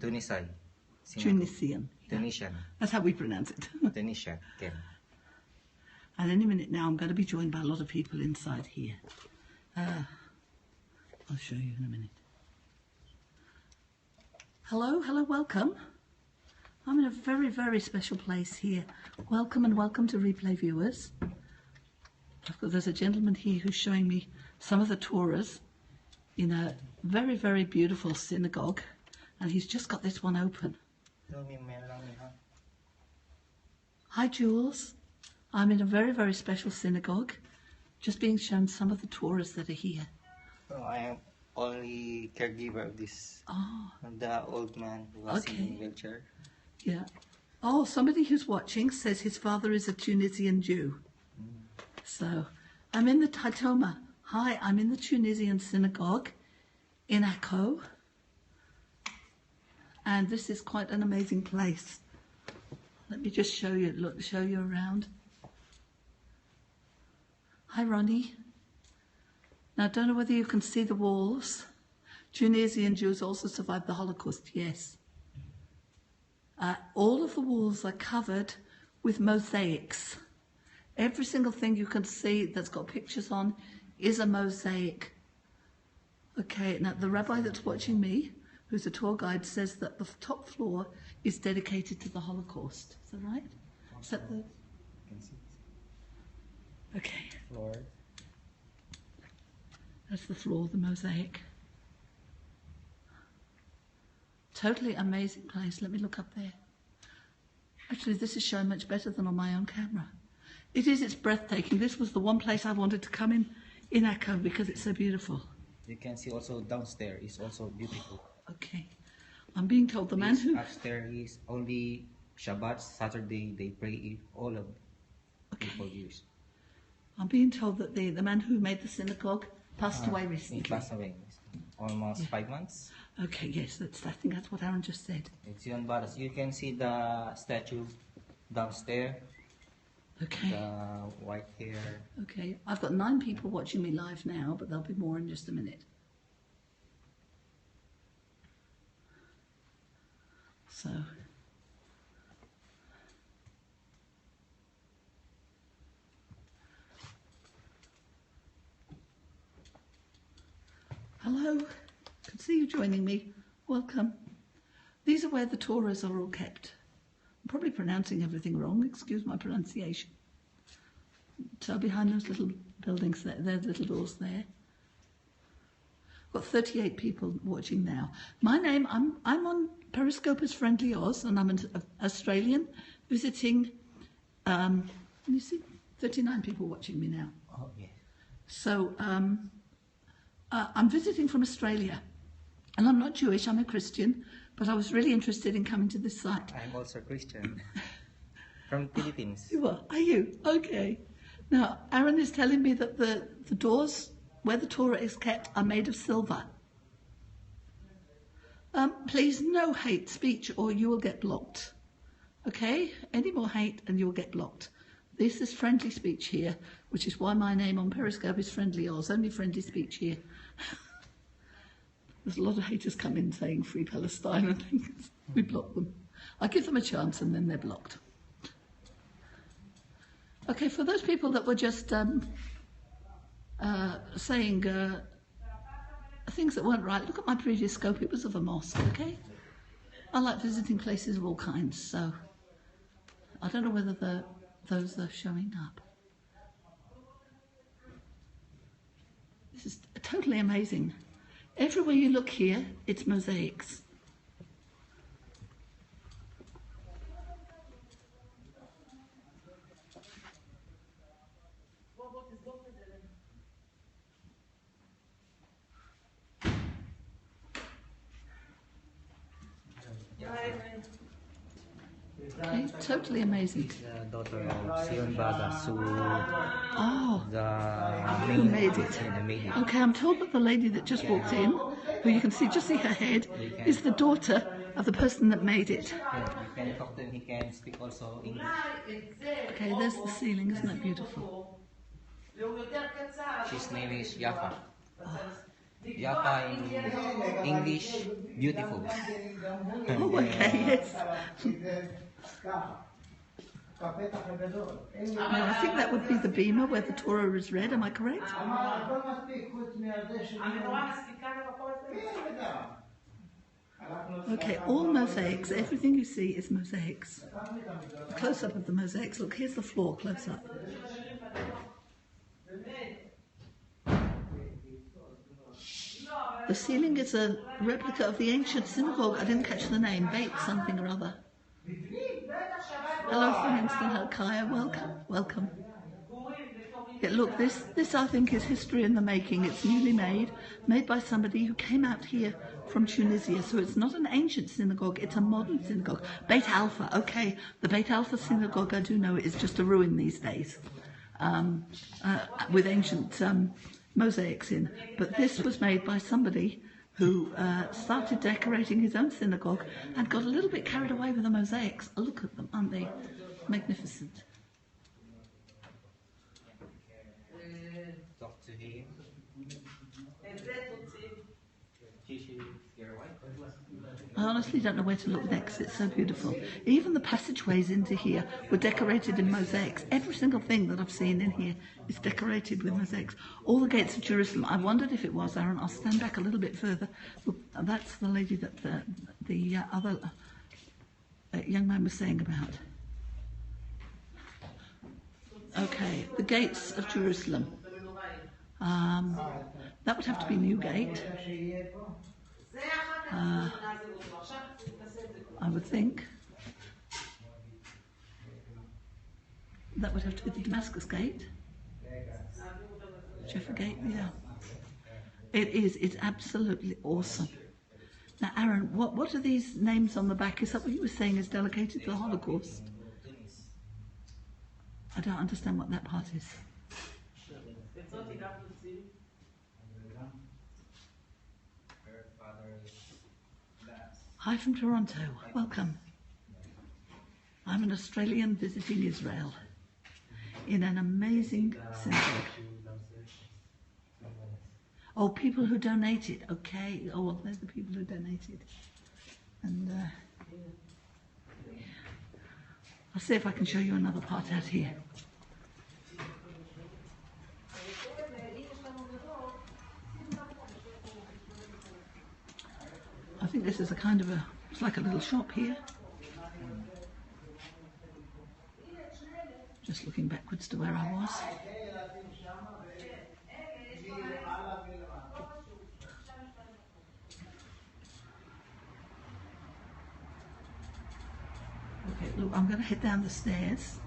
Tunisian. Tunisian. Tunisian. That's how we pronounce it. Tunisian. Okay. And any minute now, I'm going to be joined by a lot of people inside here. I'll show you in a minute. Hello, welcome. I'm in a very, very special place here. Welcome and welcome to replay viewers. There's a gentleman here who's showing me some of the Torahs in a very, very beautiful synagogue. And he's just got this one open. Hi, Jules. I'm in a very, very special synagogue. Just being shown some of the Torahs that are here. Oh, I am only caregiver of this. Oh. The old man who was in the wheelchair. Yeah. Oh, somebody who's watching says his father is a Tunisian Jew. So, I'm in the Tatoma. Hi, I'm in the Tunisian synagogue in Akko. And this is quite an amazing place. Let me just show you around. Hi, Ronnie. Now, I don't know whether you can see the walls. Tunisian Jews also survived the Holocaust, yes. All of the walls are covered with mosaics. Every single thing you can see that's got pictures on is a mosaic. Okay, now the rabbi that's watching me, who's a tour guide, says that the top floor is dedicated to the Holocaust. Is that right? Is that the... Okay. Floor. That's the floor, the mosaic. Totally amazing place. Let me look up there. Actually, this is showing much better than on my own camera. It's breathtaking. This was the one place I wanted to come in Akko because it's so beautiful. You can see also downstairs is also beautiful. Okay. I'm being told the man who... Upstairs is only Shabbat, Saturday, they pray all of people use. I'm being told that the man who made the synagogue passed away recently. He passed away. Almost 5 months. Okay, yes, I think that's what Aaron just said. It's on Baras. You can see the statue downstairs. Okay. The white hair. Okay. I've got 9 people watching me live now, but there'll be more in just a minute. So... Hello, I can see you joining me. Welcome. These are where the Torahs are all kept. I'm probably pronouncing everything wrong, excuse my pronunciation. So behind those little buildings there, the little doors there. I've got 38 people watching now. My name, I'm on Periscope as FriendlyAus, and I'm an Australian visiting, you see, 39 people watching me now. Oh, yeah. So, I'm visiting from Australia, and I'm not Jewish, I'm a Christian, but I was really interested in coming to this site. I'm also Christian, from Philippines. You are? Are you? Okay. Now, Aaron is telling me that the doors where the Torah is kept are made of silver. Please, no hate speech or you will get blocked. Okay? Any more hate and you'll get blocked. This is friendly speech here, which is why my name on Periscope is FriendlyAus, only friendly speech here. There's a lot of haters come in saying Free Palestine and things. We block them. I give them a chance and then they're blocked. Okay, for those people that were just saying things that weren't right, look at my previous scope, it was of a mosque, okay? I like visiting places of all kinds, so I don't know whether those are showing up. This is totally amazing. Everywhere you look here, it's mosaics. Okay, totally amazing. The daughter of Sion Bagas Who made it? Made it. Okay, I'm told that the lady that just walked in, who you can see, just see her head, is the daughter of the person that made it. Yeah, you can talk to him, he can speak also English. Okay, there's the ceiling, isn't that beautiful? His name is Yafa. Yeah, in English, beautiful. Oh, okay, yes. Now, I think that would be the Bima where the Torah is read, am I correct? Okay, all mosaics, everything you see is mosaics. A close-up of the mosaics. Look, here's the floor, close up. The ceiling is a replica of the ancient synagogue. I didn't catch the name, Beit something or other. Hello from Winston Hilkiah, welcome, welcome. Yeah, look, this I think is history in the making. It's newly made by somebody who came out here from Tunisia. So it's not an ancient synagogue, it's a modern synagogue. Beit Alpha, okay. The Beit Alpha synagogue, I do know, is just a ruin these days, with ancient mosaics in. But this was made by somebody who started decorating his own synagogue and got a little bit carried away with the mosaics. Oh, look at them, aren't they magnificent? Talk to him. I honestly don't know where to look next. It's so beautiful. Even the passageways into here were decorated in mosaics. Every single thing that I've seen in here is decorated with mosaics. All the gates of Jerusalem. I wondered if it was, Aaron. I'll stand back a little bit further. Look, that's the lady that the other young man was saying about. Okay, the gates of Jerusalem. That would have to be Newgate. I would think. That would have to be the Damascus Gate. Jaffa Gate, yeah. It is, it's absolutely awesome. Now, Aaron, what are these names on the back? Is that what you were saying is delegated to the Holocaust? I don't understand what that part is. Hi from Toronto, welcome. I'm an Australian visiting Israel in an amazing synagogue. Oh, people who donated, okay. Oh, well, there's the people who donated. And I'll see if I can show you another part out here. I think this is a kind of it's like a little shop here. Just looking backwards to where I was. Okay, look, I'm going to head down the stairs.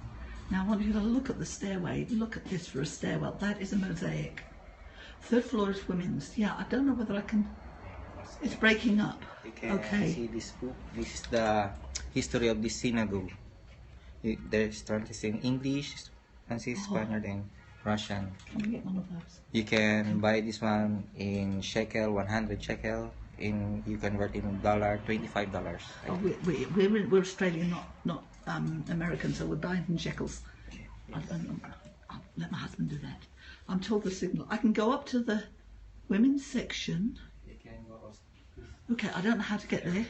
Now I want you to look at the stairway. Look at this for a stairwell. That is a mosaic. Third floor is women's. Yeah, I don't know whether I can... It's breaking up. You can see this book. This is the history of this synagogue. There's translated in English, Spanish, Spanish, and Russian. Can we get one of those? You can buy this one in shekel, 100 shekel. You convert in $25. Oh, we're Australian, not American, so we're buying in shekels. I don't know. I'll let my husband do that. I'm told the signal. I can go up to the women's section. Okay, I don't know how to get there.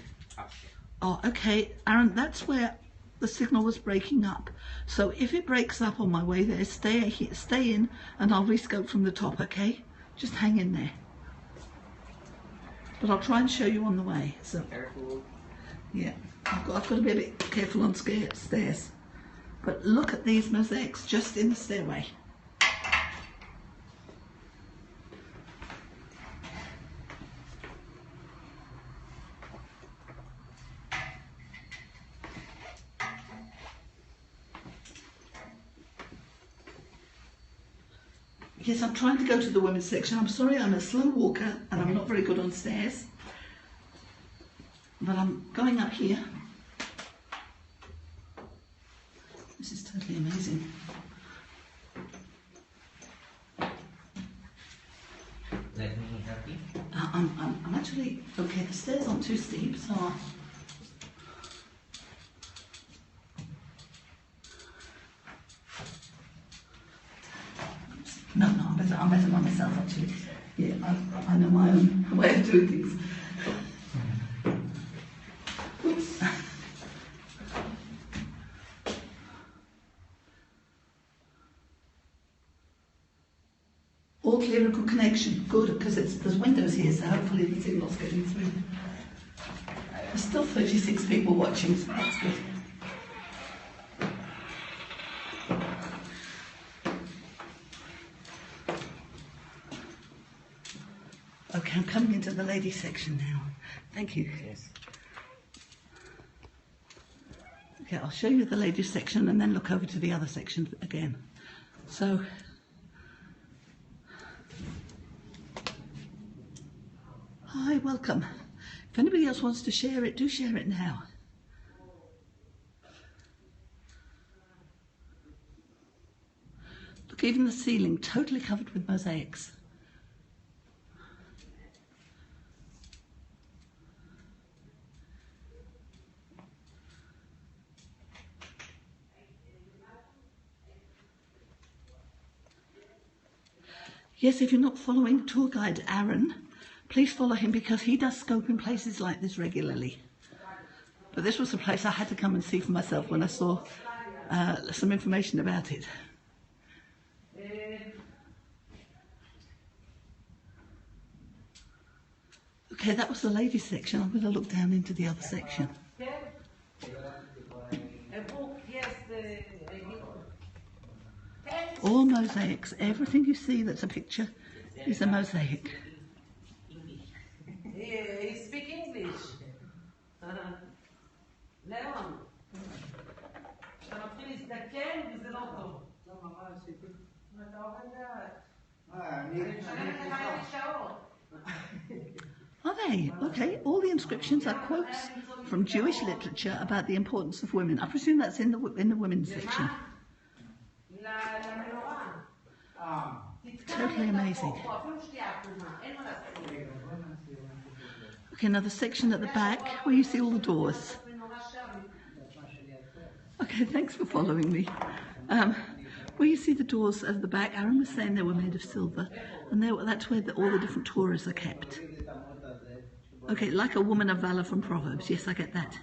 Oh, okay, Aaron, that's where the signal was breaking up. So if it breaks up on my way there, stay in, and I'll rescope from the top, okay? Just hang in there. But I'll try and show you on the way. So, Careful. Yeah, I've got to be a bit careful on stairs. But look at these mosaics just in the stairway. Yes, I'm trying to go to the women's section. I'm sorry, I'm a slow walker and I'm not very good on stairs. But I'm going up here. This is totally amazing. Let me help you. I'm actually, okay, the stairs aren't too steep, so... No, I'm better by myself actually. Yeah, I know my own way of doing things. Oops. All clear and good connection. Good, because there's windows here, so hopefully the signal's getting through. There's still 36 people watching, so that's good. Okay, I'm coming into the ladies section now. Thank you. Yes. Okay, I'll show you the ladies section and then look over to the other section again. So, hi, welcome. If anybody else wants to share it, do share it now. Look, even the ceiling totally covered with mosaics. Yes, if you're not following tour guide Aaron, please follow him because he does scope in places like this regularly. But this was a place I had to come and see for myself when I saw some information about it. Okay, that was the ladies section. I'm going to look down into the other section. All mosaics. Everything you see that's a picture is a mosaic. He speaks English. Leon. אתה מתחיל להזדקן וזה לא טוב. לא, ממש. אתה עובד לאט. אני משלמת לך שעות. Are they? Okay, all the inscriptions are quotes from Jewish literature about the importance of women. I presume that's in the women's section. Totally amazing. Okay, another section at the back where you see all the doors. Okay, thanks for following me. Where you see the doors at the back, Aaron was saying they were made of silver, and that's where all the different Torahs are kept. Okay, like a woman of valor from Proverbs. Yes, I get that.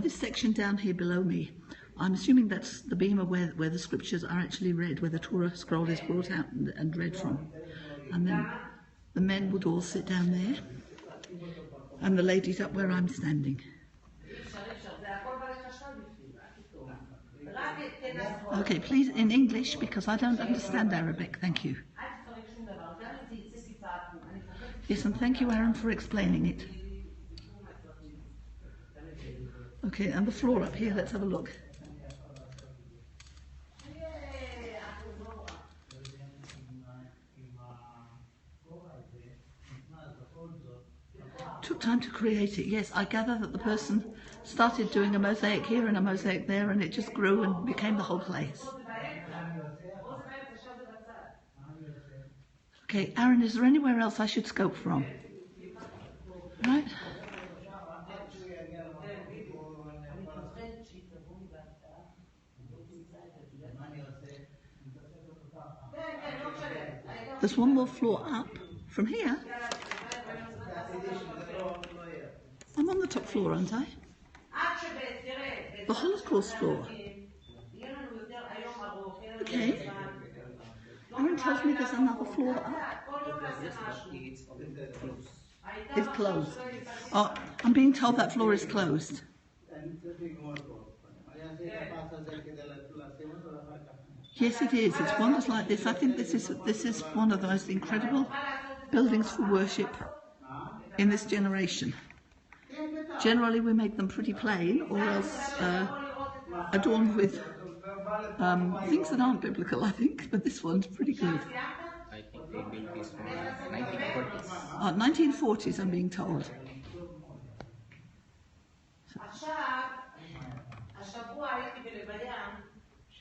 This section down here below me, I'm assuming that's the bema where the scriptures are actually read, where the Torah scroll is brought out and read from. And then the men would all sit down there, and the ladies up where I'm standing. Okay, please in English, because I don't understand Arabic. Thank you. Yes, and thank you, Aaron, for explaining it. Okay, and the floor up here, let's have a look. Took time to create it. Yes, I gather that the person started doing a mosaic here and a mosaic there, and it just grew and became the whole place. Okay, Aaron, is there anywhere else I should scope from? Right? There's one more floor up from here. I'm on the top floor, aren't I? The Holocaust floor. Okay. Aaron tells me there's another floor up. It's closed. Oh, I'm being told that floor is closed. Yes, it is. It's wonders like this. I think this is one of the most incredible buildings for worship in this generation. Generally, we make them pretty plain, or else adorned with things that aren't biblical, I think. But this one's pretty good. I think they built this one in 1940s. 1940s, I'm being told.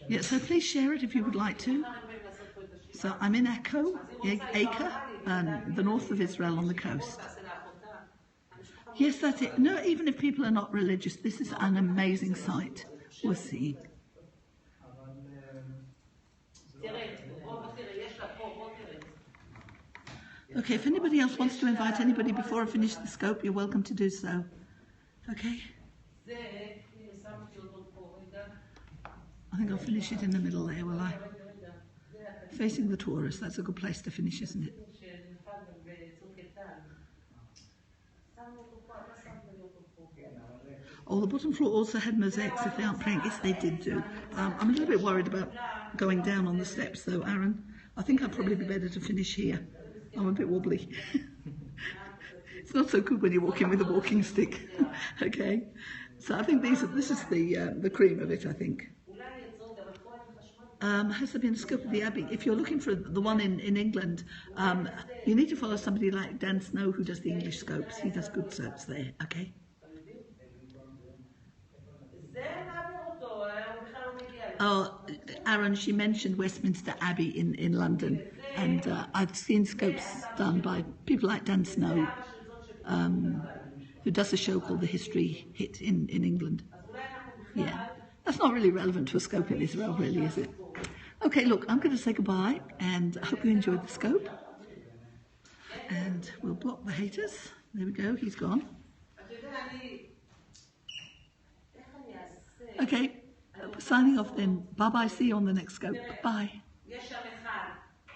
Yeah, so please share it if you would like to. So I'm in Akko, the north of Israel on the coast. Yes, that's it. No, even if people are not religious, this is an amazing sight we're seeing. Okay, if anybody else wants to invite anybody before I finish the scope, you're welcome to do so. Okay? I think I'll finish it in the middle there, will I? Facing the tourist, that's a good place to finish, isn't it? Oh, the bottom floor also had mosaics if they aren't playing. Yes, they did do. I'm a little bit worried about going down on the steps though, Aaron. I think I'd probably be better to finish here. I'm a bit wobbly. It's not so good when you're walking with a walking stick. Okay, so I think this is the cream of it, I think. Has there been a scope of the Abbey? If you're looking for the one in England, you need to follow somebody like Dan Snow who does the English scopes. He does good scopes there, okay? Oh, Aaron, she mentioned Westminster Abbey in London, and I've seen scopes done by people like Dan Snow, who does a show called The History Hit in England. Yeah, that's not really relevant to a scope in Israel, really, is it? Okay, look, I'm going to say goodbye, and I hope you enjoyed the scope. And we'll block the haters. There we go, he's gone. Okay. Signing off then. Bye-bye. See you on the next scope. Bye.